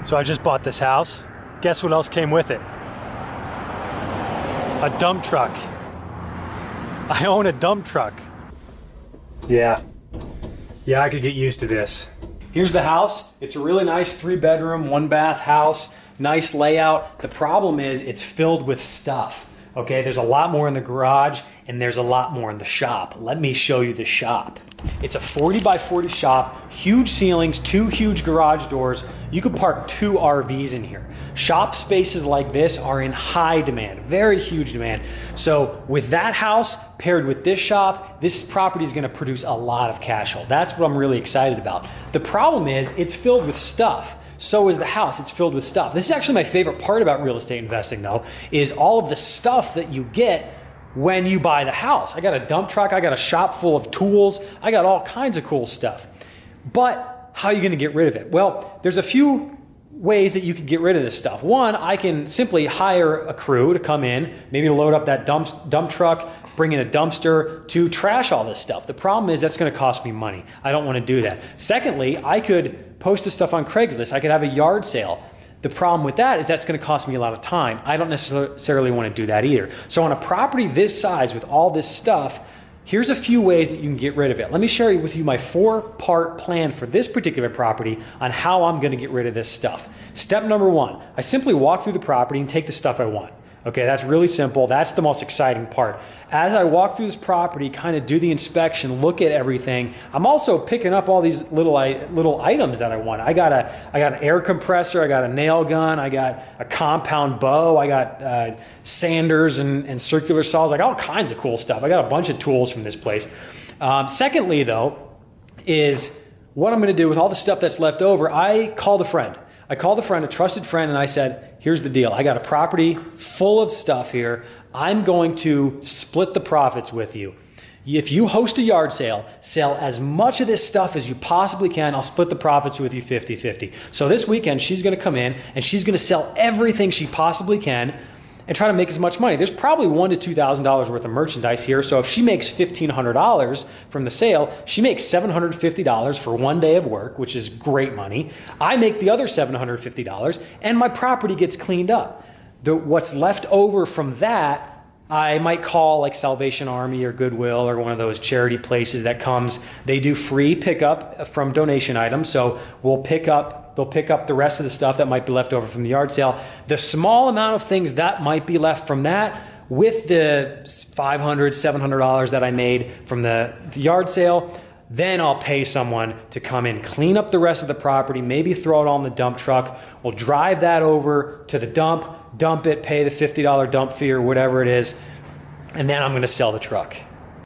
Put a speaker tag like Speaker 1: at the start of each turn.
Speaker 1: So I just bought this house. Guess what else came with it? A dump truck. I own a dump truck. Yeah, I could get used to this. Here's the house. It's a really nice 3-bedroom, 1-bath house. Nice layout. The problem is it's filled with stuff. Okay, there's a lot more in the garage and there's a lot more in the shop. Let me show you the shop. It's a 40 by 40 shop, huge ceilings, 2 huge garage doors. You could park 2 RVs in here. Shop spaces like this are in high demand, very huge demand. So with that house paired with this shop, this property is gonna produce a lot of cash flow. That's what I'm really excited about. The problem is it's filled with stuff. So is the house, it's filled with stuff. This is actually my favorite part about real estate investing though, is all of the stuff that you get when you buy the house. I got a dump truck, I got a shop full of tools, I got all kinds of cool stuff. But how are you gonna get rid of it? Well, there's a few ways that you can get rid of this stuff. One, I can simply hire a crew to come in, maybe to load up that dump truck, bring in a dumpster to trash all this stuff. The problem is that's gonna cost me money. I don't wanna do that. Secondly, I could post this stuff on Craigslist. I could have a yard sale. The problem with that is that's gonna cost me a lot of time. I don't necessarily wanna do that either. So on a property this size with all this stuff, here's a few ways that you can get rid of it. Let me share with you my 4-part plan for this particular property on how I'm gonna get rid of this stuff. Step number 1, I simply walk through the property and take the stuff I want. Okay, that's really simple. That's the most exciting part. As I walk through this property, kind of do the inspection, look at everything, I'm also picking up all these little items that I want. I got an air compressor, I got a nail gun, I got a compound bow, I got sanders and circular saws, I got all kinds of cool stuff. I got a bunch of tools from this place. Secondly though, is what I'm gonna do with all the stuff that's left over, I called a friend. I called a friend, a trusted friend, and I said, here's the deal. I got a property full of stuff here. I'm going to split the profits with you. If you host a yard sale, sell as much of this stuff as you possibly can. I'll split the profits with you 50-50. So this weekend, she's gonna come in and she's gonna sell everything she possibly can and try to make as much money. There's probably $1,000 to $2,000 worth of merchandise here. So if she makes $1,500 from the sale, she makes $750 for 1 day of work, which is great money. I make the other $750 and my property gets cleaned up. What's left over from that, I might call like Salvation Army or Goodwill or one of those charity places that comes. They do free pickup from donation items. So they'll pick up the rest of the stuff that might be left over from the yard sale. The small amount of things that might be left from that with the $500, $700 that I made from the yard sale, then I'll pay someone to come in, clean up the rest of the property, maybe throw it all in the dump truck. We'll drive that over to the dump it, pay the $50 dump fee or whatever it is, and then I'm gonna sell the truck.